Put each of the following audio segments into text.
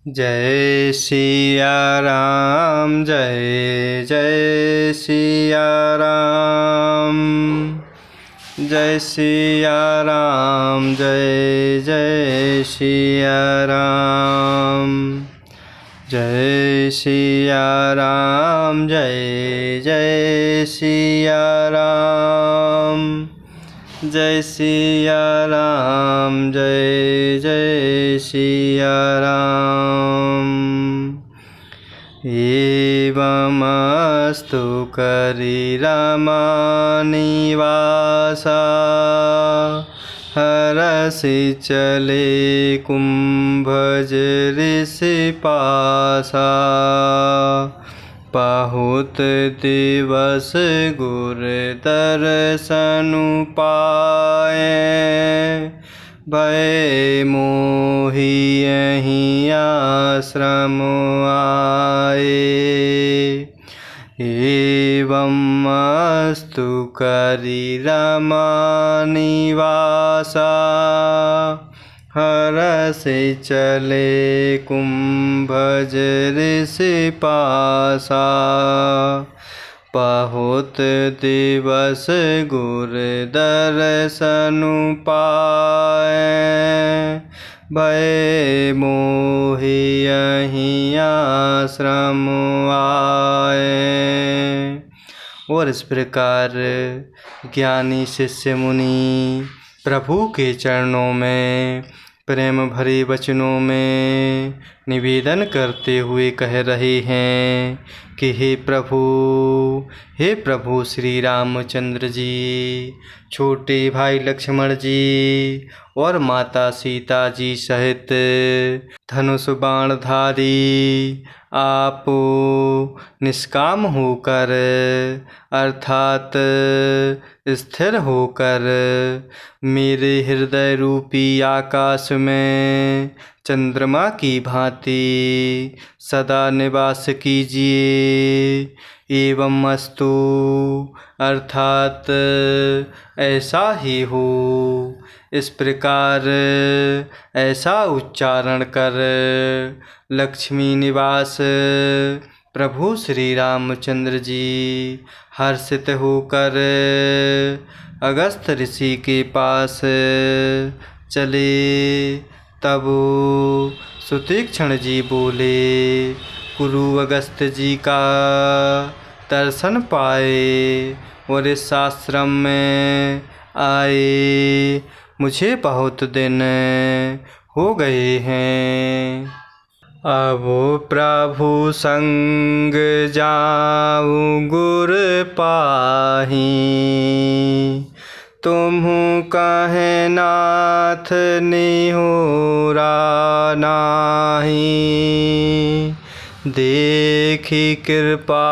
जय सिया राम, जय जय सिया राम। जय सिया राम, जय जय सिया राम। जय सिया राम, जय जय सिया राम। जय सिया राम, जय जय सिया राम। एवमस्तु करि रमनिवासा, हरषि चले कुंभज ऋषि पासा। बहुत दिवस गुर दर्शनु पाए, भय मोहि यहीं आश्रम आए। एवमस्तु करि रमनिवासा, हरषि चले कुंभज ऋषि पासा। बहुत दिवस गुर दर्शनु पाए, भय मोहि यहीं आश्रम आए। और इस प्रकार ज्ञानी शिष्य मुनि प्रभु के चरणों में प्रेम भरे वचनों में निवेदन करते हुए कह रहे हैं कि हे प्रभु श्री रामचंद्र जी, छोटे भाई लक्ष्मण जी और माता सीता जी सहित धनुष बाणधारी आप निष्काम होकर अर्थात स्थिर होकर मेरे हृदय रूपी आकाश में चंद्रमा की भांति सदा निवास कीजिए। एवं अस्तु अर्थात ऐसा ही हो। इस प्रकार ऐसा उच्चारण कर लक्ष्मी निवास प्रभु श्री रामचंद्र जी हर्षित होकर अगस्त ऋषि के पास चले। तब सुतीक्ष्ण जी बोले, गुरु अगस्त जी का दर्शन पाए और इस आश्रम में आए मुझे बहुत दिन हो गए हैं। अब प्रभु संग जाऊं गुर पाही, तुम्हु कहे नाथ निहोरा नाहीं। देखी कृपा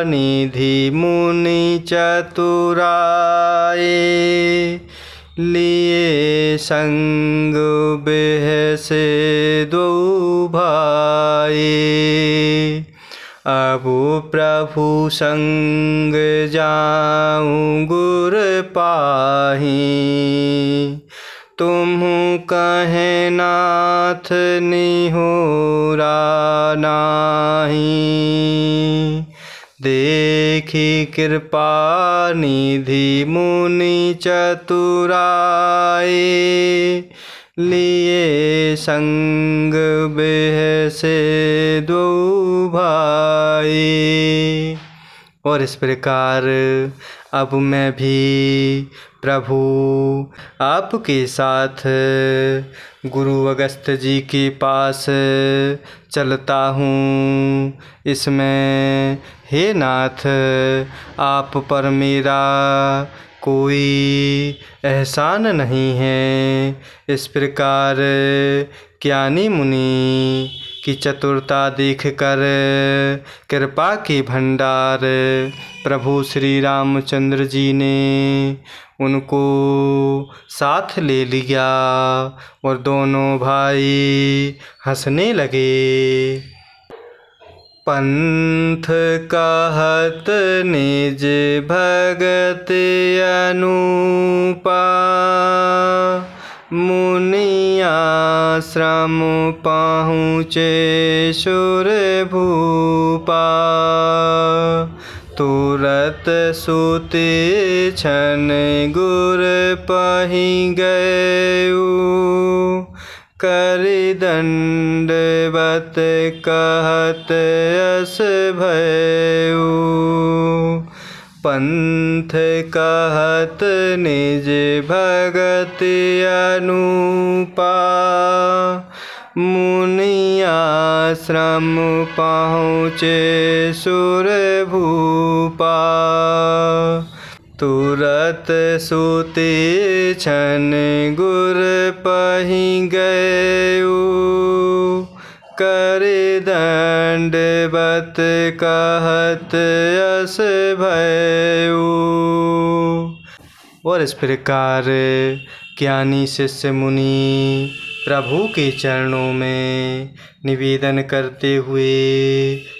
निधि मुनि चतुराए, लिए संग बेहसे दो भाई। अब प्रभु संग जाऊं गुर पाही, तुम्हु कहे नाथ निहोरा नाहीं। देखी कृपा निधि मुनि चतुराए, लिए संग बेहसे दो भाई। और इस प्रकार अब मैं भी प्रभु आपके साथ गुरु अगस्त जी के पास चलता हूँ। इसमें हे नाथ, आप पर मेरा कोई एहसान नहीं है। इस प्रकार ज्ञानी मुनि की चतुरता देखकर कृपा के भंडार प्रभु श्री रामचंद्र जी ने उनको साथ ले लिया और दोनों भाई हंसने लगे। पंथ कहत निज भगत अनूपा, मुनियाश्रम पहुँचे सुर भूपा। तुरत सुते छन गुर पहि गयउ। करि दंडवत कहत यस भयउ। पंथ कहत निज भगति अनुपा। मुनियाश्रम पहुँचे सुर भूपा। तुरत सुते छन गुर पहि गयउ। करि दंडवत कहत यस भयउ। और इस प्रकार ज्ञानी शिष्य मुनि प्रभु के चरणों में निवेदन करते हुए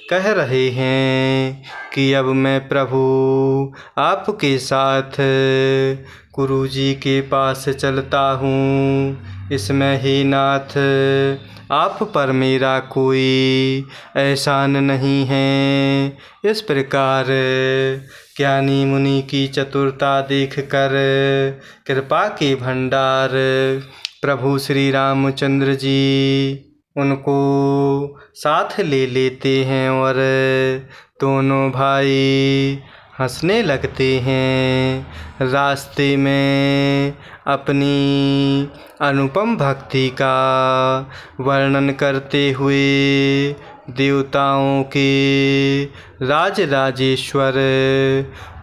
कह रहे हैं कि अब मैं प्रभु आपके साथ गुरु जी के पास चलता हूँ। इसमें हे नाथ आप पर मेरा कोई एहसान नहीं है। इस प्रकार ज्ञानी मुनि की चतुरता देखकर कृपा के भंडार प्रभु श्री रामचंद्र जी उनको साथ ले लेते हैं और दोनों भाई हंसने लगते हैं। रास्ते में अपनी अनुपम भक्ति का वर्णन करते हुए देवताओं के राजराजेश्वर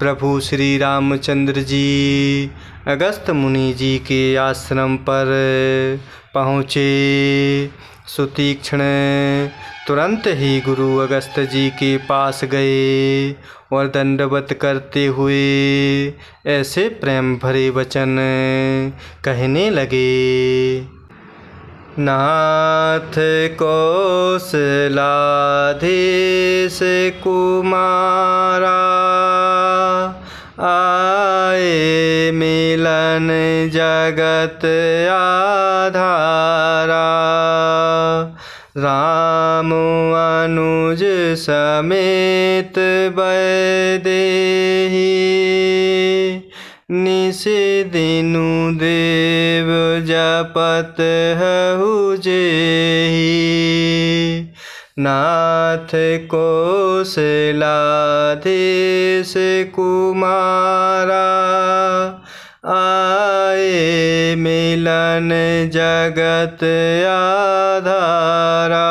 प्रभु श्री रामचंद्र जी अगस्त मुनि जी के आश्रम पर पहुँचे। सुतीक्ष्ण तुरंत ही गुरु अगस्त जी के पास गए और दंडवत करते हुए ऐसे प्रेम भरे वचन कहने लगे। नाथ कौशलाधीश कुमारा। आए मिलन जगत आधारा। राम अनुज समेत वैदेही। निस दिनु देव जपत हहु जेहि। नाथ कौशलाधीश कुमारा। आए मिलन जगत आधारा।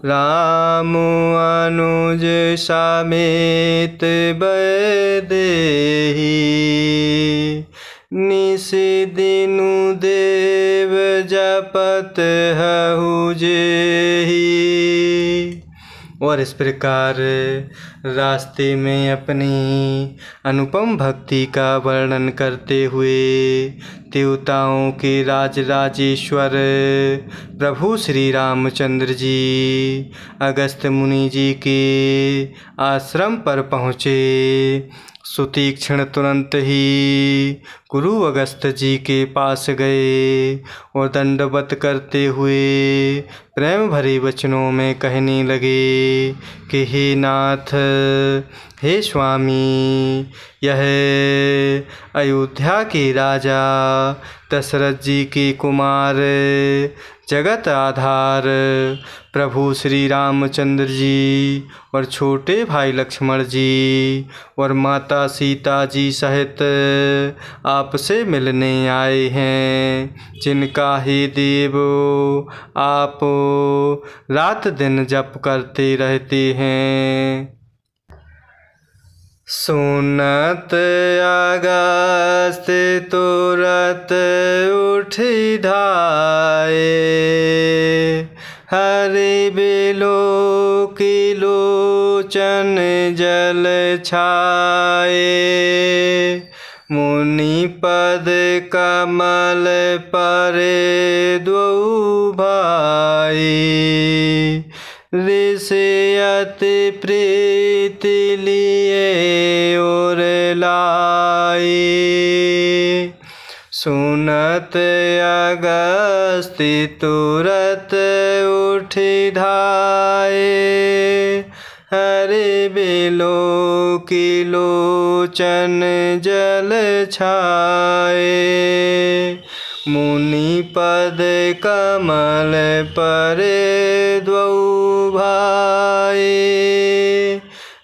राम अनुज समेत वैदेही। निस दिनु देव जपत हहु जेहि। और इस प्रकार रास्ते में अपनी अनुपम भक्ति का वर्णन करते हुए देवताओं के राजराजेश्वर प्रभु श्री रामचंद्र जी अगस्त मुनि जी के आश्रम पर पहुँचे। सुतीक्ष्ण तुरंत ही गुरु अगस्त जी के पास गए और दंडवत करते हुए प्रेम भरे वचनों में कहने लगे कि हे नाथ, हे स्वामी, यह अयोध्या के राजा दशरथ जी के कुमार जगत आधार प्रभु श्री रामचंद्र जी और छोटे भाई लक्ष्मण जी और माता सीता जी सहित आपसे मिलने आए हैं, जिनका हे देव आप रात दिन जप करते रहते हैं। सुनत अगस्त तुरत उठि धाये। हरि बिलो की लोचन जल छाए। मुनि पद कमल परे द्वौ भाई। ऋषि अति प्रीति लिए और लाई। सुनत अगस्त्य तुरत उठि धाये। हरि बिलोकि लोचन जल छाये। मुनि पद कमल परे द्वौ भाई।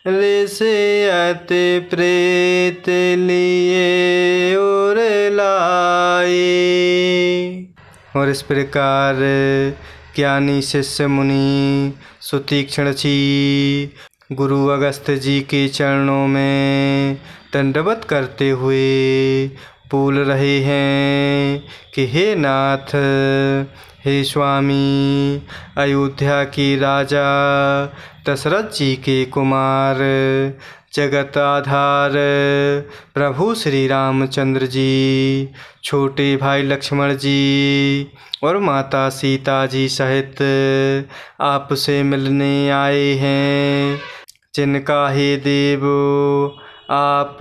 ऋषि अति प्रीत लिए और लाए। और इस प्रकार ज्ञानी शिष्य मुनि सुतीक्ष्ण छी गुरु अगस्त्य जी के चरणों में दंडवत करते हुए बोल रहे हैं कि हे नाथ, हे स्वामी, अयोध्या के राजा दशरथ जी के कुमार, जगत आधार प्रभु श्री रामचंद्र जी, छोटे भाई लक्ष्मण जी और माता सीता जी सहित आपसे मिलने आए हैं, जिनका हे देव आप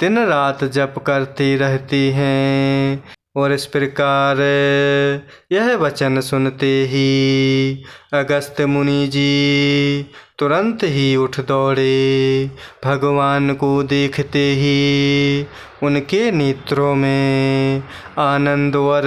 दिन रात जप करते रहते हैं। और इस प्रकार यह वचन सुनते ही अगस्त्य मुनि जी तुरंत ही उठ दौड़े। भगवान को देखते ही उनके नेत्रों में आनंद और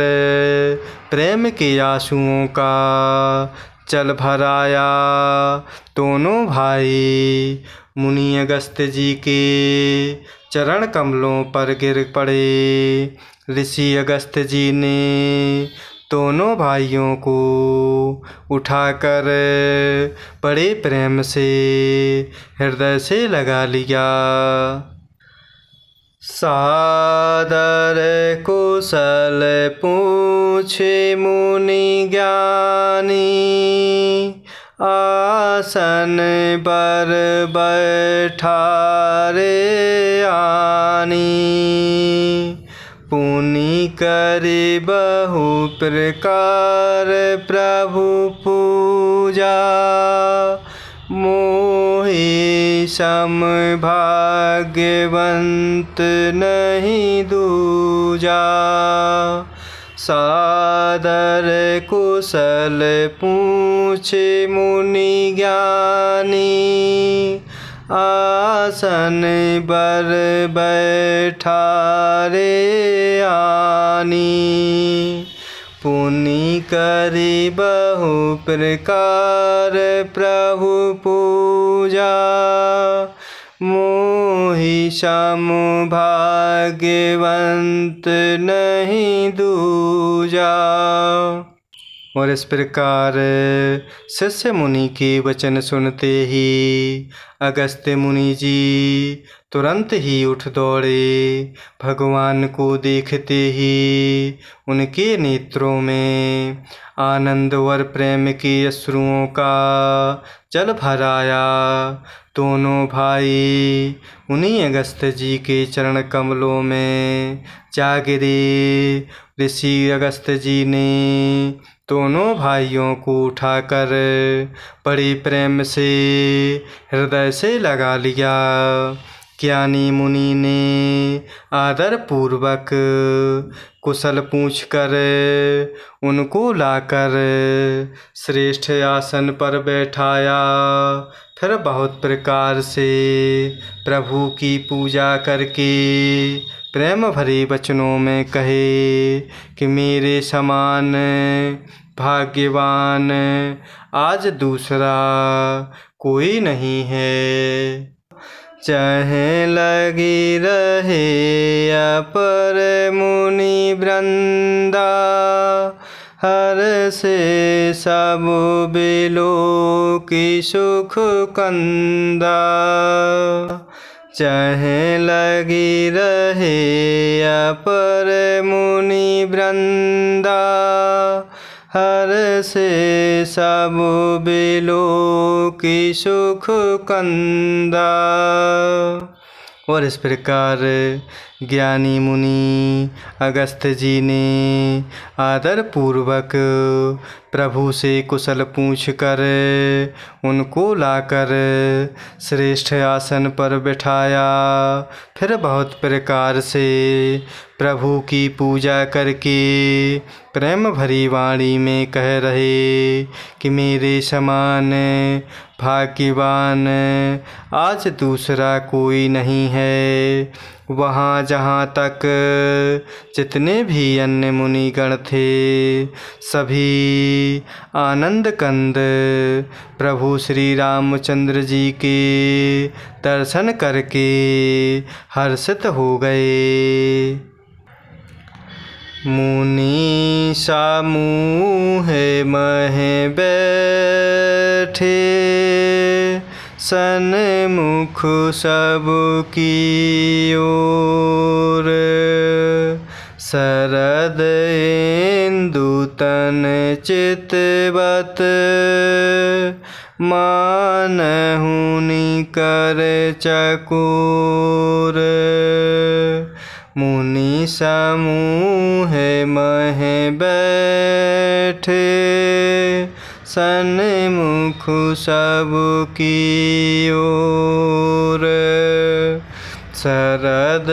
प्रेम के आंसुओं का जल भर आया। दोनों भाई मुनि अगस्त्य जी के चरण कमलों पर गिर पड़े। ऋषि अगस्त्य जी ने दोनों भाइयों को उठाकर बड़े प्रेम से हृदय से लगा लिया। सादर कुशल पूछे मुनि ज्ञानी। आसन पर बैठारे आनी। पुनि करे बहु प्रकार प्रभु पूजा। मोहि सम भाग्यवंत नहीं दूजा। सादर कुशल पूछे मुनि ज्ञानी। आसन बर बैठारे आनी। पुनि करि बहु प्रकार प्रभु पूजा। मोहि सम भाग्यवंत नहीं दूजा। और इस प्रकार शिष्य मुनि के वचन सुनते ही अगस्त्य मुनि जी तुरंत ही उठ दौड़े। भगवान को देखते ही उनके नेत्रों में आनंद और प्रेम के अश्रुओं का जल भर आया। दोनों भाई उन्हीं अगस्त्य जी के चरण कमलों में जा गिरे। ऋषि अगस्त्य जी ने दोनों भाइयों को उठाकर बड़े प्रेम से हृदय से लगा लिया। ज्ञानी मुनि ने आदर पूर्वक कुशल पूछकर उनको लाकर श्रेष्ठ आसन पर बैठाया। फिर बहुत प्रकार से प्रभु की पूजा करके प्रेम भरे वचनों में कहे कि मेरे समान भाग्यवान आज दूसरा कोई नहीं है। चाहे लगी रहे अपर मुनि वृंदा। हर से सब बिलो की सुख कंदा। चाहे लगी रहे अपर मुनि वृंदा। हर से सब बिलो की सुख कंदा। और इस प्रकार ज्ञानी मुनि अगस्त्य जी ने आदर पूर्वक प्रभु से कुशल पूछकर उनको लाकर श्रेष्ठ आसन पर बिठाया। फिर बहुत प्रकार से प्रभु की पूजा करके प्रेम भरी वाणी में कह रहे कि मेरे समान भाग्यवान आज दूसरा कोई नहीं है। वहाँ जहाँ तक जितने भी अन्य मुनिगण थे सभी आनंद कंद प्रभु श्री रामचंद्र जी के दर्शन करके हर्षित हो गए। मुनि समूह महे बैठे सन्मुख सबकी ओर। शरद इंदु तन चितवत मानहु निकर चकोर। मुनि समूह महे बैठे सन्मुख सबकी ओर। शरद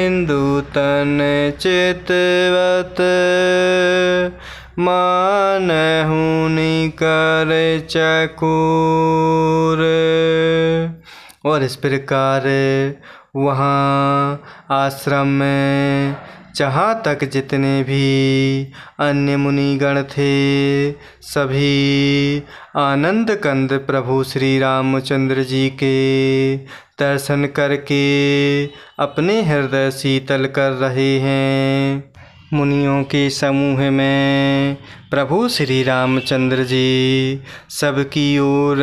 इंदु तन चितवत मानहु निकर चकोर। और इस प्रकार वहाँ आश्रम में जहाँ तक जितने भी अन्य मुनिगण थे सभी आनंद कंद प्रभु श्री रामचंद्र जी के दर्शन करके अपने हृदय शीतल कर रहे हैं। मुनियों के समूह में प्रभु श्री रामचंद्र जी सबकी ओर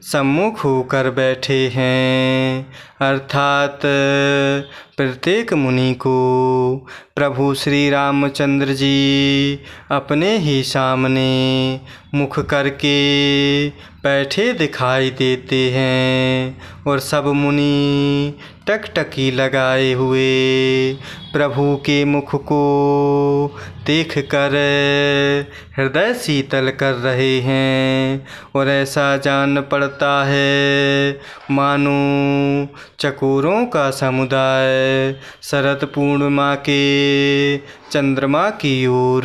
सम्मुख होकर बैठे हैं, अर्थात प्रत्येक मुनि को प्रभु श्री रामचंद्र जी अपने ही सामने मुख करके बैठे दिखाई देते हैं। और सब मुनि टकटकी लगाए हुए प्रभु के मुख को देखकर हृदय शीतल कर रहे हैं। और ऐसा जान पड़ता है मानो चकोरों का समुदाय शरद पूर्णिमा के चंद्रमा की ओर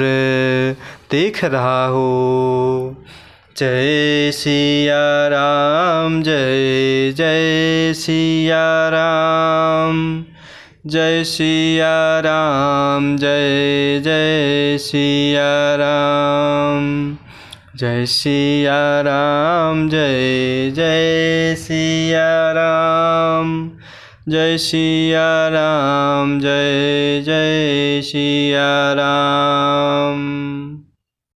देख रहा हो। जय सिया राम, जय जय सिया राम, जय सिया राम, जय जय सिया राम, जय सिया राम, जय जय सिया राम, जय सिया राम, जय जय सिया राम।